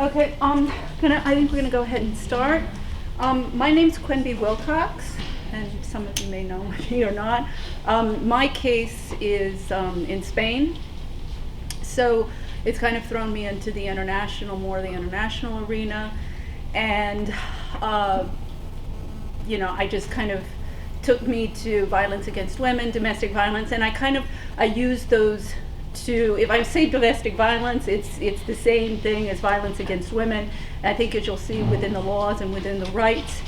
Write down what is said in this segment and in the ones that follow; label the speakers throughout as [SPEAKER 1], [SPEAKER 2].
[SPEAKER 1] Okay, I think we're gonna go ahead and start. My name's Quenby Wilcox, and some of you may know me or not. My case is in Spain, so it's kind of thrown me into the international arena, and I just kind of took me to violence against women, domestic violence, and I use those to, if I say domestic violence, it's the same thing as violence against women. And I think as you'll see within the laws and within the rights,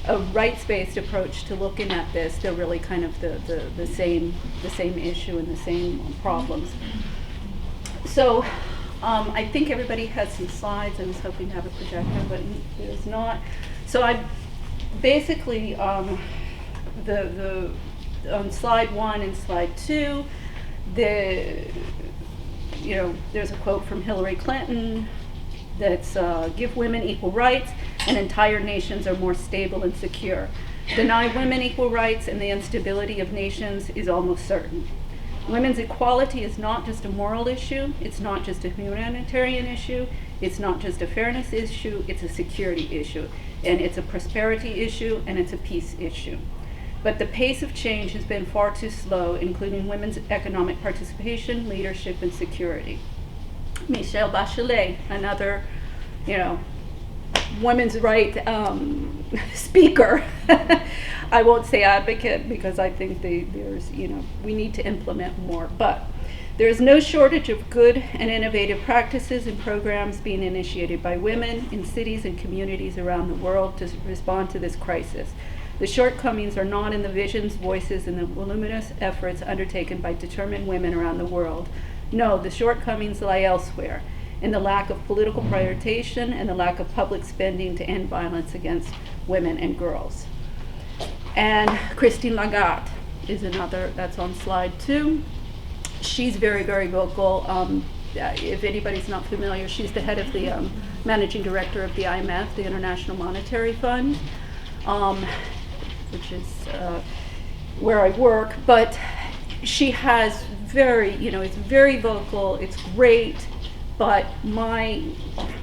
[SPEAKER 1] a rights-based approach to looking at this, they're really kind of the same issue and the same problems. So I think everybody has some slides. I was hoping to have a projector, but there's not. So I basically, on slide 1 and slide 2, there's a quote from Hillary Clinton that's give women equal rights and entire nations are more stable and secure. Deny women equal rights and the instability of nations is almost certain. Women's equality is not just a moral issue, it's not just a humanitarian issue, it's not just a fairness issue, it's a security issue, and it's a prosperity issue, and it's a peace issue. But the pace of change has been far too slow, including women's economic participation, leadership, and security. Michelle Bachelet, another, women's right speaker. I won't say advocate because I think we need to implement more. But there is no shortage of good and innovative practices and programs being initiated by women in cities and communities around the world to respond to this crisis. The shortcomings are not in the visions, voices, and the voluminous efforts undertaken by determined women around the world. No, the shortcomings lie elsewhere, in the lack of political prioritization and the lack of public spending to end violence against women and girls. And Christine Lagarde is another, that's on slide 2. She's very, very vocal. If anybody's not familiar, she's the head of the managing director of the IMF, the International Monetary Fund. Which is where I work, but she has it's very vocal, it's great, but my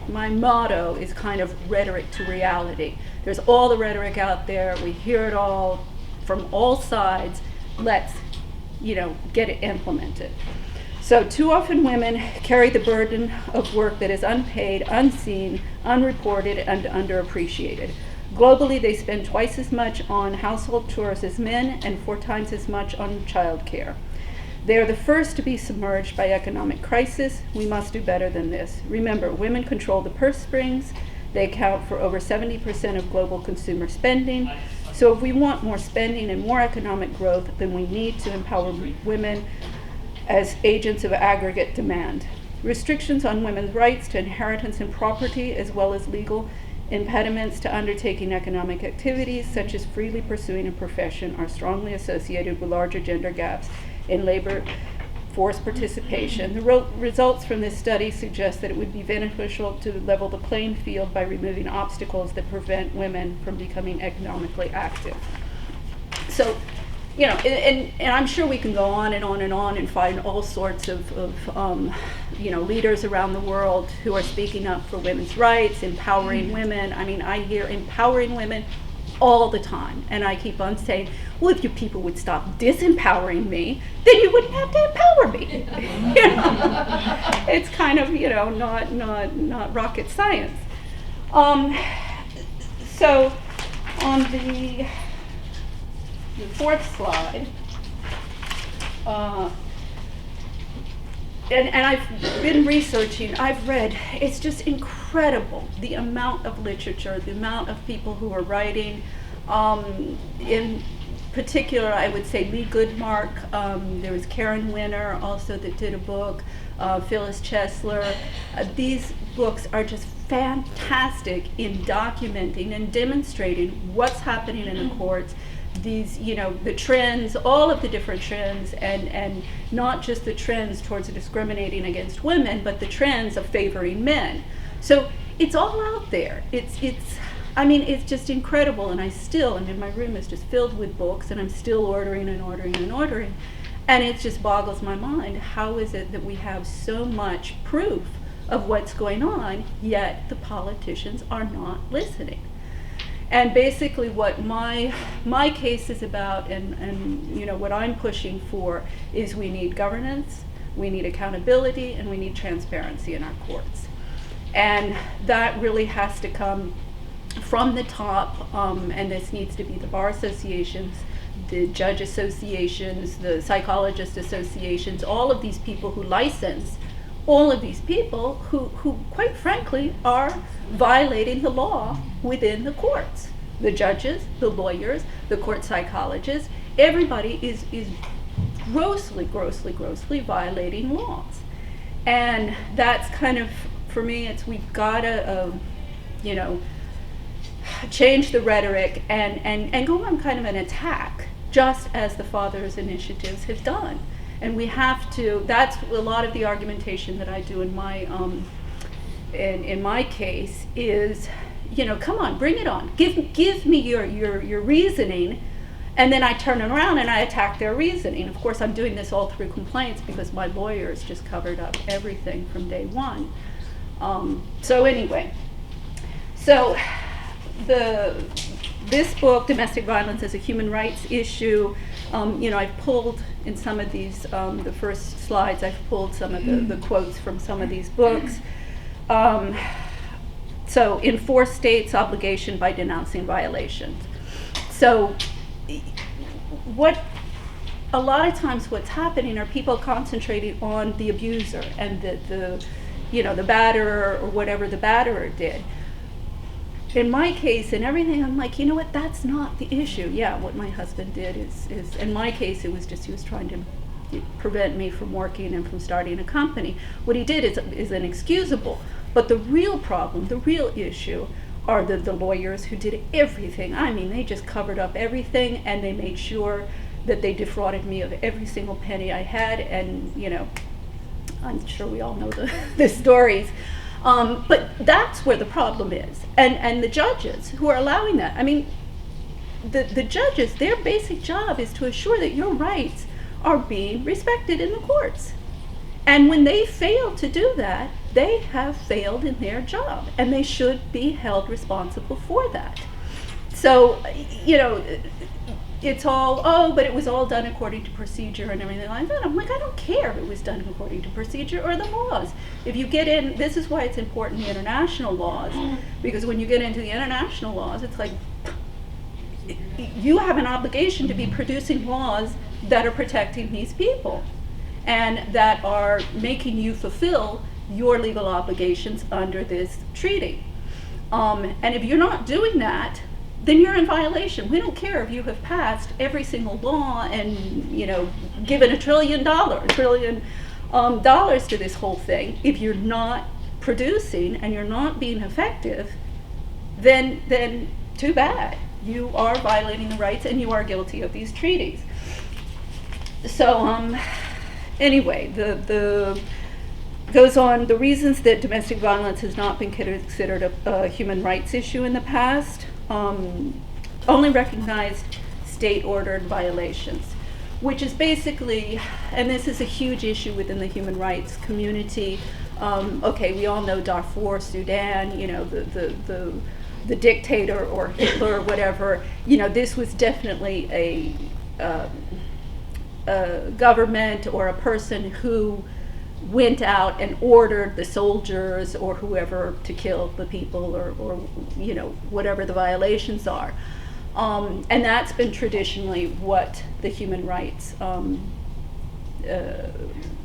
[SPEAKER 1] motto is kind of rhetoric to reality. There's all the rhetoric out there, we hear it all from all sides, let's get it implemented. So too often women carry the burden of work that is unpaid, unseen, unreported, and underappreciated. Globally, they spend twice as much on household chores as men and 4 times as much on childcare. They are the first to be submerged by economic crisis. We must do better than this. Remember, women control the purse strings. They account for over 70% of global consumer spending. So if we want more spending and more economic growth, then we need to empower women as agents of aggregate demand. Restrictions on women's rights to inheritance and property, as well as legal impediments to undertaking economic activities, such as freely pursuing a profession, are strongly associated with larger gender gaps in labor force participation. The results from this study suggest that it would be beneficial to level the playing field by removing obstacles that prevent women from becoming economically active. So, and I'm sure we can go on and on and on and find all sorts of leaders around the world who are speaking up for women's rights, empowering women. I mean, I hear empowering women all the time, and I keep on saying, well, if you people would stop disempowering me, then you wouldn't have to empower me. It's kind of, not rocket science. So on the 4th slide, and I've been researching, I've read, it's just incredible the amount of literature, the amount of people who are writing. In particular, I would say Lee Goodmark, there was Karen Winner also that did a book, Phyllis Chesler. These books are just fantastic in documenting and demonstrating what's happening in the courts, these, the trends, all of the different trends, and not just the trends towards discriminating against women, but the trends of favoring men. So it's all out there. It's just incredible, and my room is just filled with books, and I'm still ordering and ordering and ordering, and it just boggles my mind. How is it that we have so much proof of what's going on, yet the politicians are not listening. And basically what my case is about, and you know what I'm pushing for, is we need governance, we need accountability, and we need transparency in our courts. And that really has to come from the top, and this needs to be the bar associations, the judge associations, the psychologist associations, all of these people who license, all of these people who quite frankly are violating the law within the courts. The judges, the lawyers, the court psychologists, everybody is grossly violating laws. And that's kind of, for me, it's we've got to, you know, change the rhetoric and go on kind of an attack, just as the Fathers Initiatives have done. And we have to, that's a lot of the argumentation that I do in my in my case is, you know, come on, bring it on. Give me your reasoning, and then I turn around and I attack their reasoning. Of course, I'm doing this all through complaints because my lawyers just covered up everything from day one. So anyway, so this book, Domestic Violence as a Human Rights Issue, you know, I've pulled in some of these, the first slides, I've pulled some of the quotes from some of these books. So, enforce states' obligation by denouncing violations. So, a lot of times what's happening are people concentrating on the abuser and the you know, the batterer or whatever the batterer did. In my case and everything, I'm like, you know what, that's not the issue. Yeah, what my husband did is in my case, it was just he was trying to prevent me from working and from starting a company. What he did is inexcusable. But the real problem, the real issue, are the lawyers who did everything. I mean, they just covered up everything, and they made sure that they defrauded me of every single penny I had. And, you know, I'm sure we all know the stories. But that's where the problem is. And the judges who are allowing that. I mean, the judges, their basic job is to assure that your rights are being respected in the courts. And when they fail to do that, they have failed in their job, and they should be held responsible for that. So, you know, it's all, oh, but it was all done according to procedure and everything like that. I'm like, I don't care if it was done according to procedure or the laws. If you get in, this is why it's important, the international laws, because when you get into the international laws, it's like, you have an obligation to be producing laws that are protecting these people and that are making you fulfill your legal obligations under this treaty. And if you're not doing that, then you're in violation. We don't care if you have passed every single law and, you know, given $1 trillion to this whole thing. If you're not producing and you're not being effective, then too bad. You are violating the rights and you are guilty of these treaties. So anyway, the goes on, the reasons that domestic violence has not been considered a human rights issue in the past, only recognized state-ordered violations, which is basically, and this is a huge issue within the human rights community. Okay, we all know Darfur, Sudan, you know, the dictator or Hitler or whatever. You know, this was definitely a government or a person who went out and ordered the soldiers or whoever to kill the people or you know, whatever the violations are. And that's been traditionally what the human rights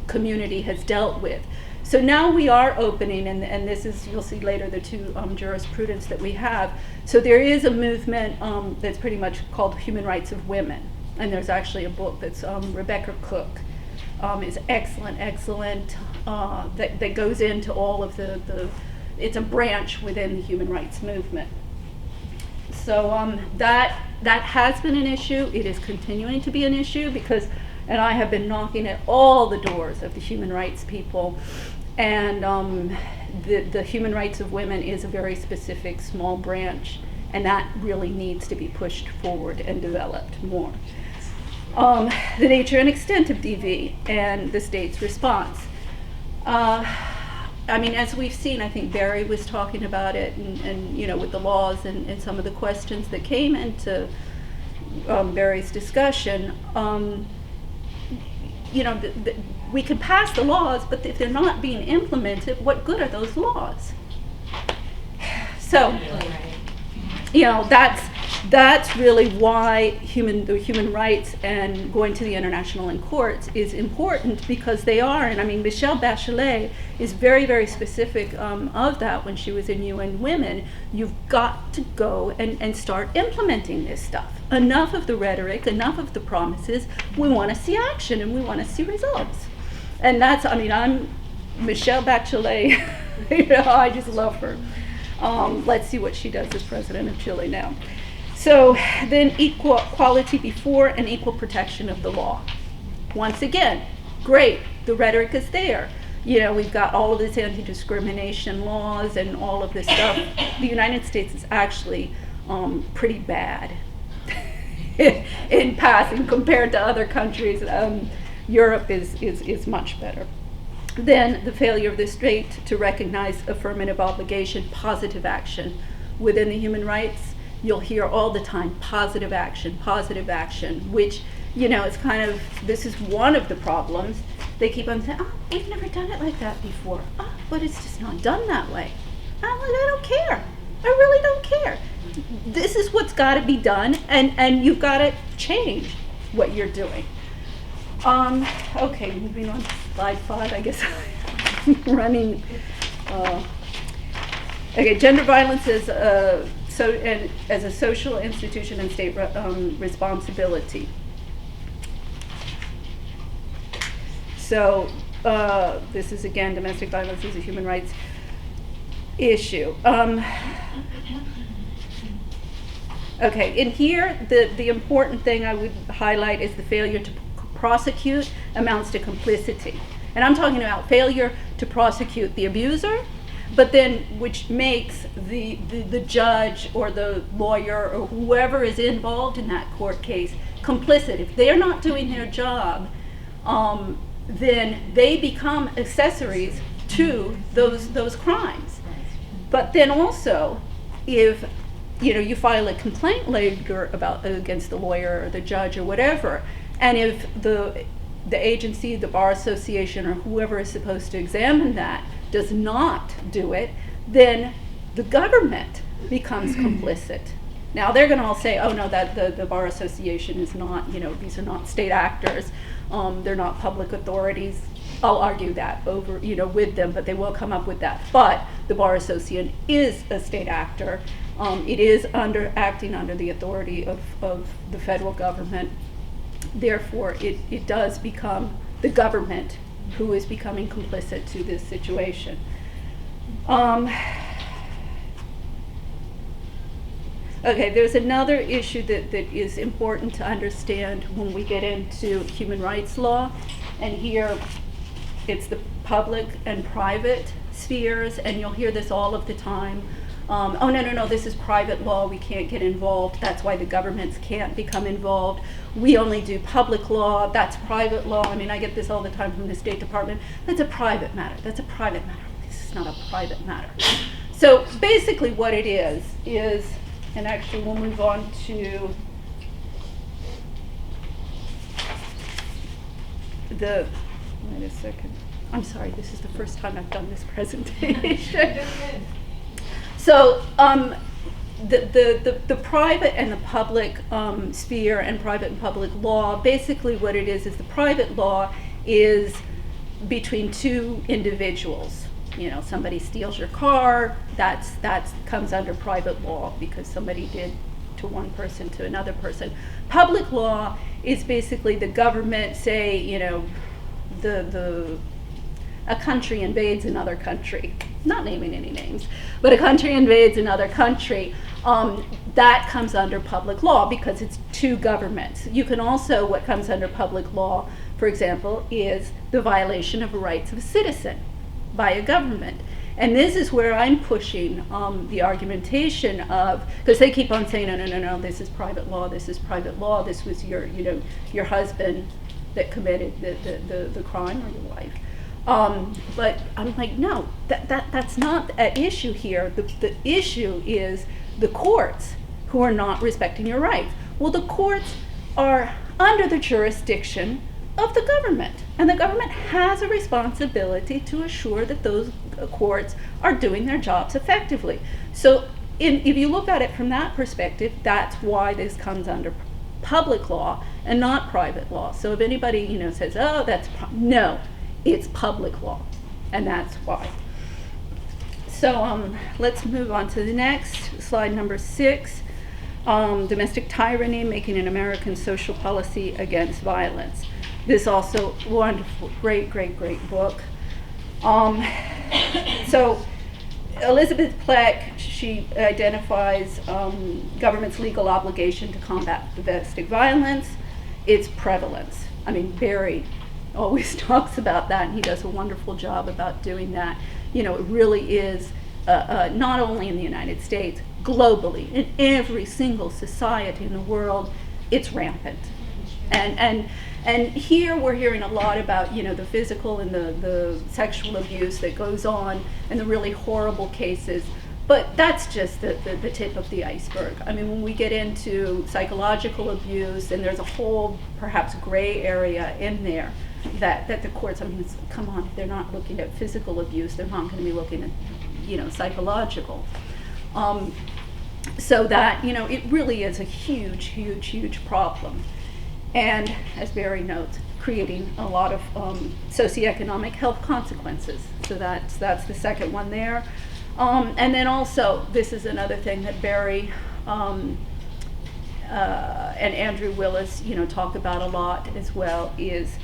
[SPEAKER 1] community has dealt with. So now we are opening, and this is, you'll see later, the two jurisprudence that we have. So there is a movement that's pretty much called Human Rights of Women. And there's actually a book that's Rebecca Cook is excellent, that goes into all of it's a branch within the human rights movement. So that has been an issue. It is continuing to be an issue because, and I have been knocking at all the doors of the human rights people, and the human rights of women is a very specific small branch, and that really needs to be pushed forward and developed more. The nature and extent of DV and the state's response. I mean, as we've seen, I think Barry was talking about it, and you know, with the laws and some of the questions that came into Barry's discussion, you know, we can pass the laws, but if they're not being implemented, what good are those laws? So, you know, that's really why the human rights and going to the international courts is important, because they are, and I mean, Michelle Bachelet is very, very specific of that when she was in UN Women. You've got to go and start implementing this stuff. Enough of the rhetoric, enough of the promises. We want to see action and we want to see results. And that's, I mean, I'm Michelle Bachelet, you know, I just love her. Let's see what she does as president of Chile now. So then equality before and equal protection of the law. Once again, great, the rhetoric is there. You know, we've got all of this anti-discrimination laws and all of this stuff. The United States is actually pretty bad in passing compared to other countries. Europe is much better. Then the failure of the state to recognize affirmative obligation, positive action within the human rights. You'll hear all the time, positive action, which, you know, it's kind of, this is one of the problems. They keep on saying, oh, we've never done it like that before. Oh, but it's just not done that way. I'm like, I don't care. I really don't care. This is what's got to be done, and you've got to change what you're doing. Okay, moving on to slide 5, I guess I'm running. Okay, gender violence is as a social institution and state responsibility. So this is, again, domestic violence is a human rights issue. Okay, in here, the important thing I would highlight is the failure to prosecute amounts to complicity. And I'm talking about failure to prosecute the abuser, but then which makes the judge or the lawyer or whoever is involved in that court case complicit. If they're not doing their job, then they become accessories to those crimes. But then also, if you know, you file a complaint later against the lawyer or the judge or whatever, and if the agency, the bar association, or whoever is supposed to examine that does not do it, then the government becomes complicit. Now they're going to all say, oh no, that the bar association is not, you know, these are not state actors, they're not public authorities. I'll argue that over, you know, with them, but they will come up with that. But the bar association is a state actor. It is acting under the authority of the federal government. Therefore, it does become the government who is becoming complicit to this situation. Okay, there's another issue that is important to understand when we get into human rights law, and here it's the public and private spheres, and you'll hear this all of the time. Oh, no, this is private law, we can't get involved, that's why the governments can't become involved. We only do public law, that's private law. I mean, I get this all the time from the State Department. That's a private matter, that's a private matter. This is not a private matter. So basically what it is, and actually we'll move on to wait a second. I'm sorry, this is the first time I've done this presentation. So the private and the public sphere and private and public law, basically what it is the private law is between two individuals. You know, somebody steals your car, that comes under private law because somebody did to one person to another person. Public law is basically the government, say, you know, a country invades another country, not naming any names, but a country invades another country, that comes under public law because it's two governments. You can also, what comes under public law, for example, is the violation of the rights of a citizen by a government. And this is where I'm pushing the argumentation of, because they keep on saying, no, this is private law, this was your husband that committed the crime, or your wife. But I'm like, no, that's not at issue here. The issue is the courts who are not respecting your rights. Well, the courts are under the jurisdiction of the government, and the government has a responsibility to assure that those courts are doing their jobs effectively. So if you look at it from that perspective, that's why this comes under public law and not private law. So if anybody says, oh, no, it's public law, and that's why. So let's move on to the next slide, number 6. Domestic tyranny, making an American social policy against violence. This also wonderful, great book. So Elizabeth Pleck, she identifies government's legal obligation to combat domestic violence, its prevalence. I mean, Barry always talks about that, and he does a wonderful job about doing that. It really is, not only in the United States, globally, in every single society in the world, it's rampant. And here we're hearing a lot about, the physical and the sexual abuse that goes on and the really horrible cases. But that's just the tip of the iceberg. I mean, when we get into psychological abuse, and there's a whole perhaps gray area in there that the courts, come on, if they're not looking at physical abuse, they're not going to be looking at, psychological. So that, it really is a huge problem. And as Barry notes, creating a lot of socioeconomic health consequences. So that's the second one there. And then also, this is another thing that Barry and Andrew Willis, talk about a lot as well, is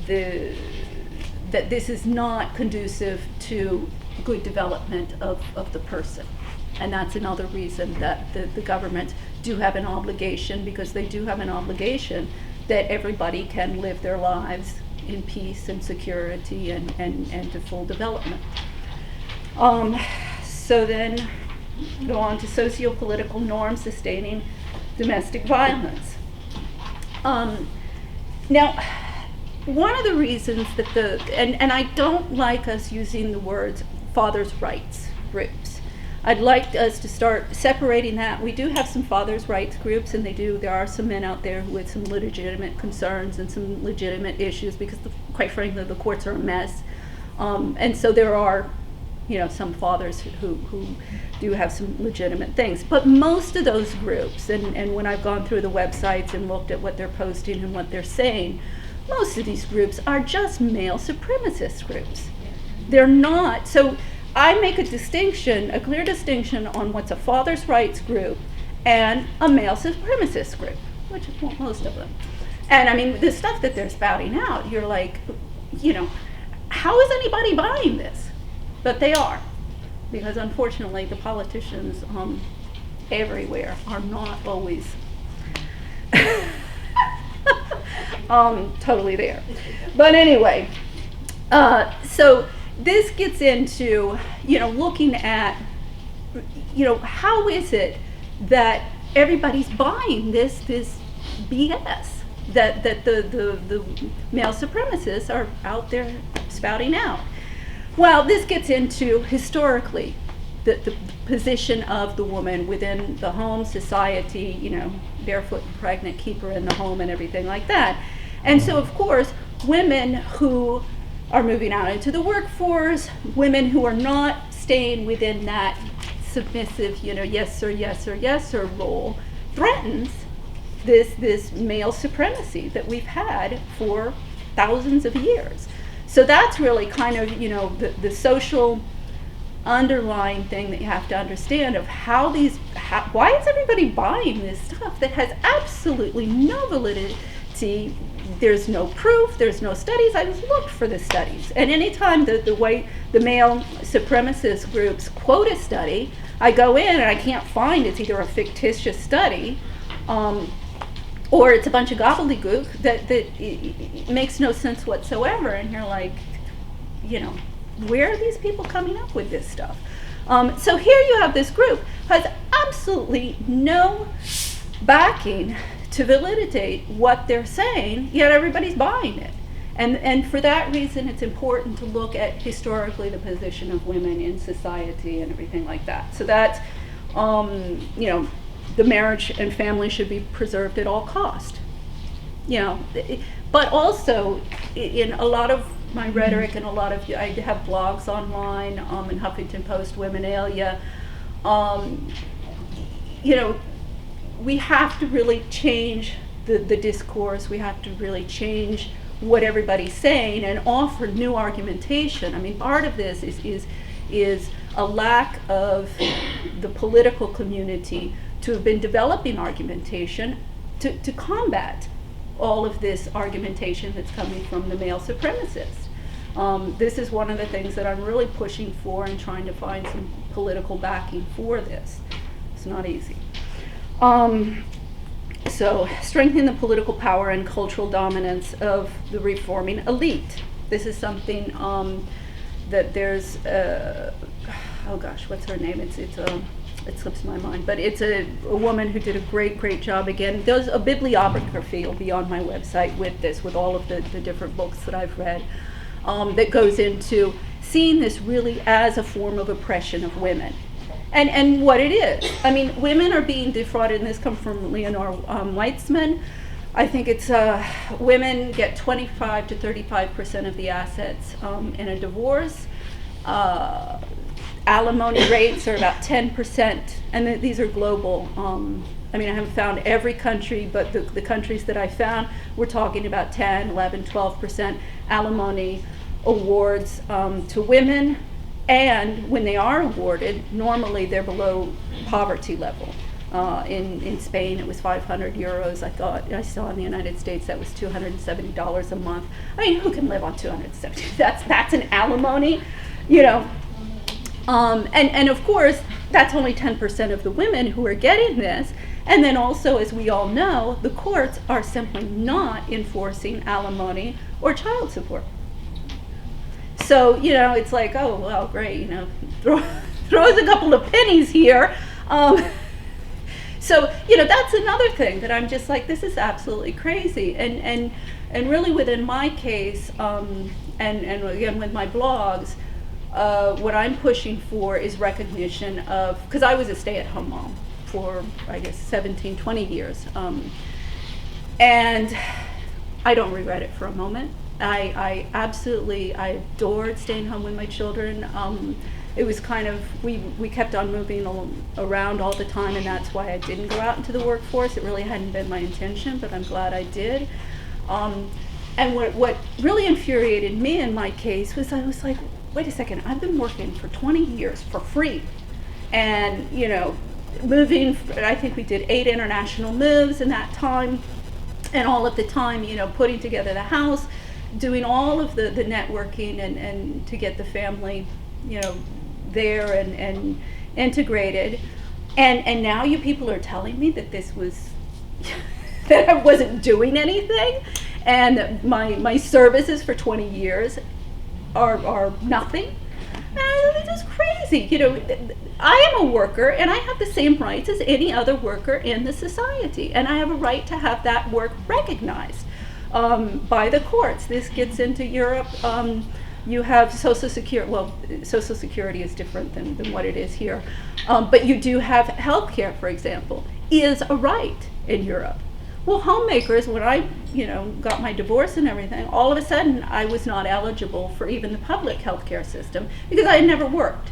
[SPEAKER 1] that this is not conducive to good development of the person. And that's another reason that the governments do have an obligation, because they do have an obligation that everybody can live their lives in peace and security and to full development. So then go on to socio-political norms sustaining domestic violence. Now, one of the reasons that and I don't like us using the words father's rights groups. I'd like us to start separating that. We do have some father's rights groups, and there are some men out there with some legitimate concerns and some legitimate issues, because quite frankly, the courts are a mess. And so there are, some fathers who do have some legitimate things. But most of those groups, and when I've gone through the websites and looked at what they're posting and what they're saying, most of these groups are just male supremacist groups. They're not, so I make a clear distinction on what's a father's rights group and a male supremacist group, which is most of them. And the stuff that they're spouting out, you're like, how is anybody buying this? But they are, because unfortunately the politicians everywhere are not always totally there. But anyway, so this gets into, looking at, how is it that everybody's buying this BS that the male supremacists are out there spouting out? Well, this gets into, historically, the position of the woman within the home, society, barefoot and pregnant, keep her in the home and everything like that. And so, of course, women who are moving out into the workforce, women who are not staying within that submissive, yes sir role, threatens this male supremacy that we've had for thousands of years. So that's really kind of, the social underlying thing that you have to understand of why is everybody buying this stuff that has absolutely no validity? There's no proof, there's no studies. I just looked for the studies. And anytime the male supremacist groups quote a study, I go in and I can't find it's either a fictitious study or it's a bunch of gobbledygook that it makes no sense whatsoever. And you're like, where are these people coming up with this stuff? So here you have this group who has absolutely no backing to validate what they're saying, yet everybody's buying it. And for that reason, it's important to look at historically the position of women in society and everything like that. So that's, the marriage and family should be preserved at all cost. But also in a lot of my rhetoric and a lot of, I have blogs online, in Huffington Post, Womenalia, we have to really change the discourse. We have to really change what everybody's saying and offer new argumentation. I mean, part of this is a lack of the political community to have been developing argumentation to combat all of this argumentation that's coming from the male supremacists. This is one of the things that I'm really pushing for and trying to find some political backing for this. It's not easy. So, strengthening the political power and cultural dominance of the reforming elite. This is something that there's, what's her name? It slips my mind, but it's a woman who did a great job. Again, there's a bibliography will be on my website with all of the different books that I've read, that goes into seeing this really as a form of oppression of women. And what it is. I mean, women are being defrauded, and this comes from Leonore Weitzman. I think it's women get 25 to 35% of the assets in a divorce. Alimony rates are about 10%, and these are global. I haven't found every country, but the countries that I found, we're talking about 10, 11, 12% alimony awards to women. And when they are awarded, normally they're below poverty level. In Spain, it was 500 euros. I saw in the United States that was $270 a month. I mean, who can live on $270? That's an alimony, And of course, that's only 10% of the women who are getting this. And then also, as we all know, the courts are simply not enforcing alimony or child support. So, it's like, oh, well, great, throw us a couple of pennies here. So, that's another thing that I'm just like, this is absolutely crazy. And really within my case, and again with my blogs, what I'm pushing for is recognition of, because I was a stay-at-home mom for, 17, 20 years. And I don't regret it for a moment. I adored staying home with my children. It was kind of, we kept on moving around all the time, and that's why I didn't go out into the workforce. It really hadn't been my intention, but I'm glad I did. And what really infuriated me in my case was I was like, wait a second, I've been working for 20 years for free. And, moving, I think we did 8 international moves in that time. And all of the time, putting together the house, doing all of the networking and to get the family, there and integrated. And now you people are telling me that this was, that I wasn't doing anything, and that my services for 20 years are nothing. This is crazy. I am a worker, and I have the same rights as any other worker in the society, and I have a right to have that work recognized by the courts. This gets into Europe. You have Social Security. Well, Social Security is different than what it is here, but you do have health care, for example, is a right in Europe. Well, homemakers, when I, got my divorce and everything, all of a sudden I was not eligible for even the public health care system because I had never worked.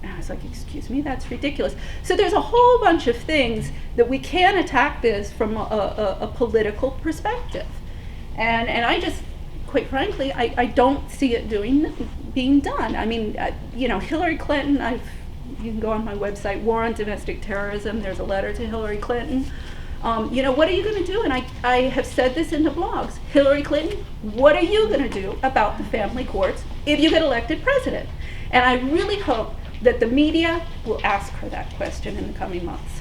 [SPEAKER 1] And I was like, excuse me, that's ridiculous. So there's a whole bunch of things that we can attack this from a political perspective. And I just, quite frankly, I don't see it being done. I mean, Hillary Clinton, you can go on my website, War on Domestic Terrorism, there's a letter to Hillary Clinton. What are you going to do? And I have said this in the blogs. Hillary Clinton, what are you going to do about the family courts if you get elected president? And I really hope that the media will ask her that question in the coming months.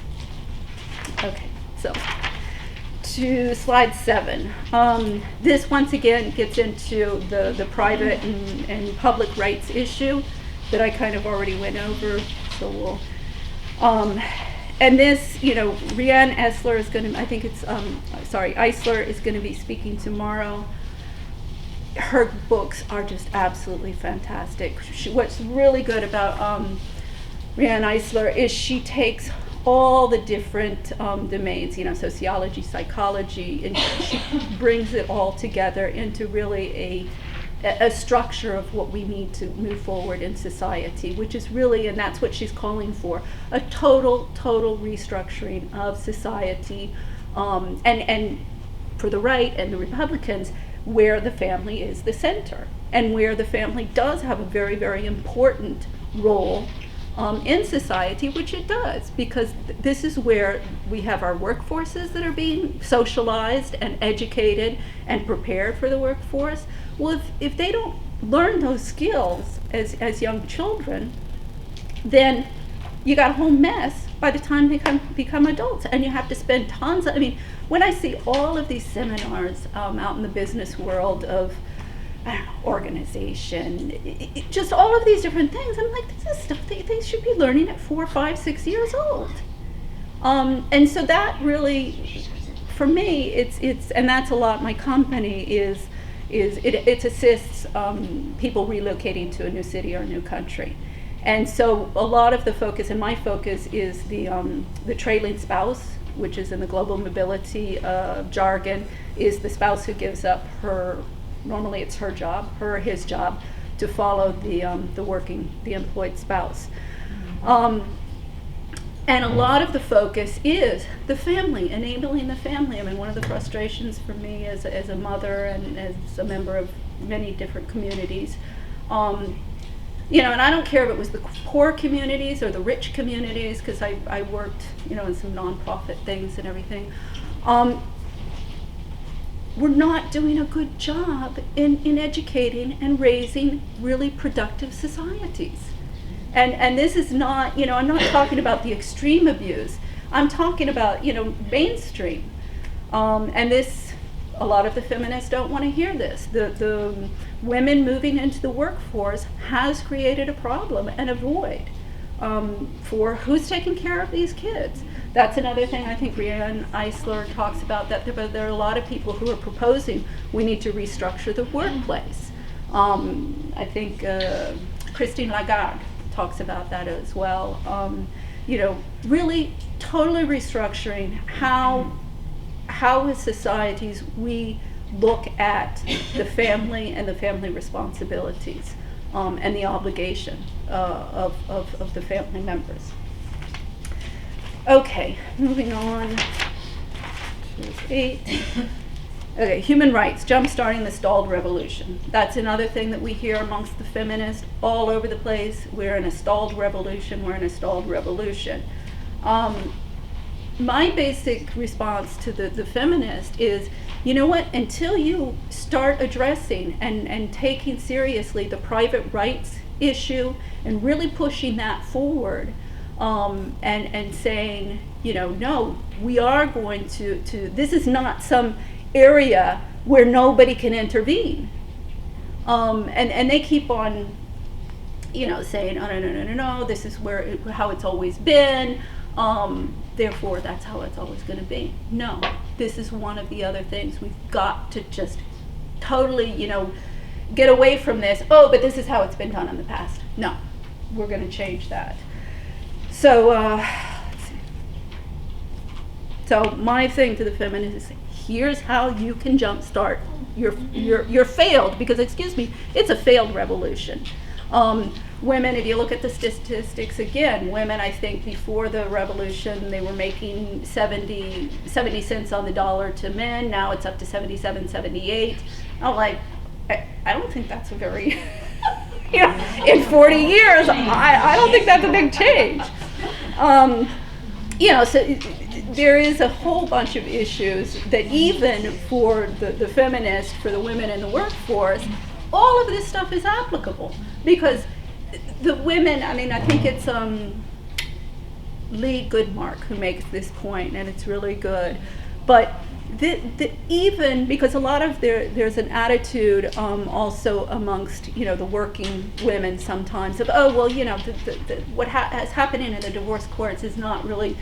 [SPEAKER 1] Okay, so to slide 7. This once again gets into the private and public rights issue that I kind of already went over. So we'll, and this, Rianne Eisler is going to, Eisler is going to be speaking tomorrow. her books are just absolutely fantastic. What's really good about Riane Eisler is she takes all the different domains, sociology, psychology, and she brings it all together into really a structure of what we need to move forward in society, which is really, and that's what she's calling for, a total restructuring of society, and for the right and the Republicans, where the family is the center, and where the family does have a very, very important role in society, which it does, because this is where we have our workforces that are being socialized and educated and prepared for the workforce. Well, if they don't learn those skills as young children, then you got a whole mess by the time they become adults, and you have to spend tons of, when I see all of these seminars out in the business world of organization, just all of these different things, I'm like, this is stuff they should be learning at 4, 5, 6 years old. And so that really, for me, it's and that's a lot. My company it assists people relocating to a new city or a new country. And so a lot of the focus, and my focus, is the trailing spouse, which is in the global mobility jargon, is the spouse who gives up normally it's her job, her or his job, to follow the employed spouse. And a lot of the focus is the family, enabling the family. One of the frustrations for me as a mother and as a member of many different communities, and I don't care if it was the poor communities or the rich communities, because I worked, in some nonprofit things and everything. We're not doing a good job in educating and raising really productive societies. And this is not, I'm not talking about the extreme abuse. I'm talking about, mainstream. And this, a lot of the feminists don't want to hear this. The women moving into the workforce has created a problem and a void for who's taking care of these kids. That's another thing I think Riane Eisler talks about, that there are a lot of people who are proposing we need to restructure the workplace. I think Christine Lagarde talks about that as well. Really totally restructuring how as societies we look at the family and the family responsibilities and the obligation of the family members. Okay, moving on to 8. Okay, human rights, jumpstarting the stalled revolution. That's another thing that we hear amongst the feminists all over the place. We're in a stalled revolution, we're in a stalled revolution. My basic response to the feminist is, you know what, until you start addressing and taking seriously the private rights issue and really pushing that forward, and saying, no, we are going to this is not some area where nobody can intervene. And they keep on, saying, oh, no, this is how it's always been. Therefore, that's how it's always going to be. No, this is one of the other things. We've got to just totally, get away from this. Oh, but this is how it's been done in the past. No, we're going to change that. So, let's see. So my thing to the feminists is, here's how you can jumpstart your failed, because it's a failed revolution. Women, if you look at the statistics, again, women, I think before the revolution, they were making 70 cents on the dollar to men. Now it's up to 77, 78. I'm like, I don't think that's a very, in 40 years, I don't think that's a big change. So there is a whole bunch of issues that even for the feminists, for the women in the workforce, all of this stuff is applicable, because the women, I think it's Lee Goodmark who makes this point, and it's really good. But even because a lot of there's an attitude also amongst the working women sometimes of, oh well, what has happening in the divorce courts is not really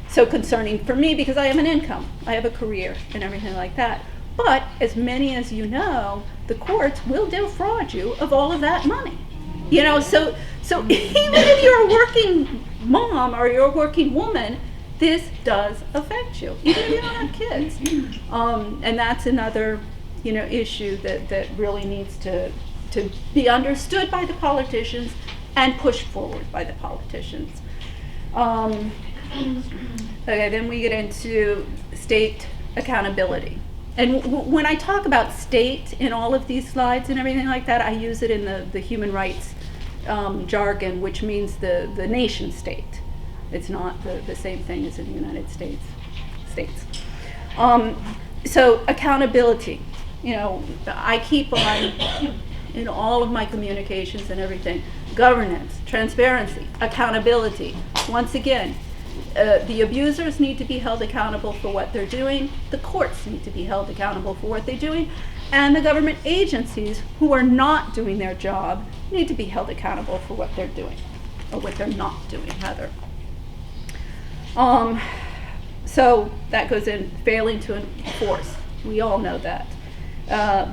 [SPEAKER 1] so concerning for me because I have an income, I have a career, and everything like that. But as many as you know, the courts will defraud you of all of that money. You know, so even if you're a working mom or you're a working woman, this does affect you, even if you don't have kids. And that's another, issue that really needs to be understood by the politicians and pushed forward by the politicians. Okay, then we get into state accountability. And when I talk about state in all of these slides and everything like that, I use it in the human rights jargon, which means the nation state. It's not the same thing as in the United States. So accountability, I keep on, in all of my communications and everything, governance, transparency, accountability. Once again, the abusers need to be held accountable for what they're doing, the courts need to be held accountable for what they're doing, and the government agencies who are not doing their job need to be held accountable for what they're doing, or what they're not doing, rather. So that goes in failing to enforce. We all know that.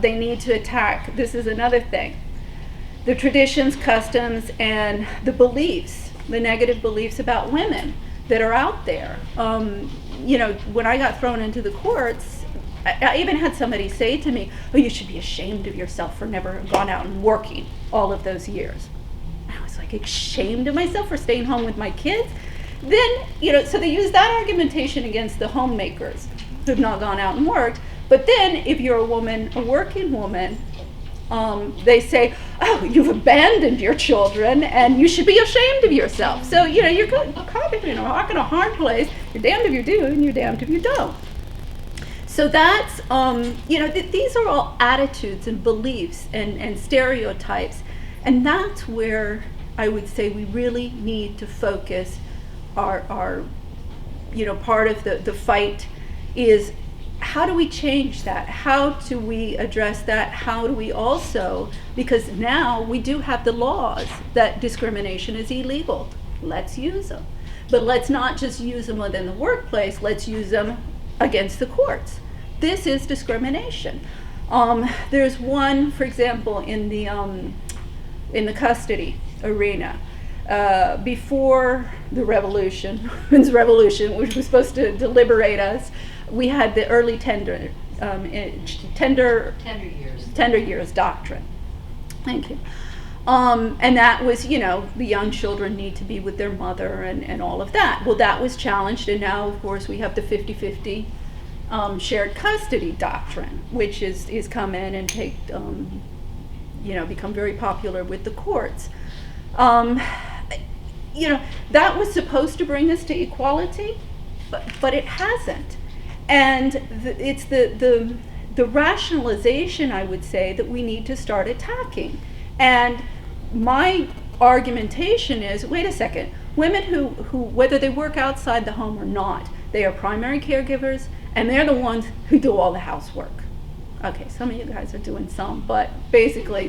[SPEAKER 1] They need to attack, this is another thing, the traditions, customs, and the beliefs, the negative beliefs about women that are out there. When I got thrown into the courts, I even had somebody say to me, "Oh, you should be ashamed of yourself for never gone out and working all of those years." I was like, ashamed of myself for staying home with my kids? Then, so they use that argumentation against the homemakers who've not gone out and worked. But then, if you're a woman, a working woman, they say, "Oh, you've abandoned your children, and you should be ashamed of yourself." So, you're caught between a rock and a hard place. You're damned if you do, and you're damned if you don't. So that's, these are all attitudes and beliefs and stereotypes, and that's where I would say we really need to focus our part of the fight is, how do we change that? How do we address that? How do we also, because now we do have the laws that discrimination is illegal. Let's use them. But let's not just use them within the workplace, let's use them against the courts. This is discrimination. There's one, for example, in the custody arena. Before the revolution, women's revolution, which was supposed to liberate us, we had the early tender years doctrine. Thank you. And that was, the young children need to be with their mother and all of that. Well, that was challenged, and now, of course, we have the 50-50 shared custody doctrine, which is come in and become very popular with the courts. That was supposed to bring us to equality, but it hasn't. And it's the rationalization, I would say, that we need to start attacking. And my argumentation is, wait a second, women who whether they work outside the home or not, they are primary caregivers, and they're the ones who do all the housework. Okay, some of you guys are doing some, but basically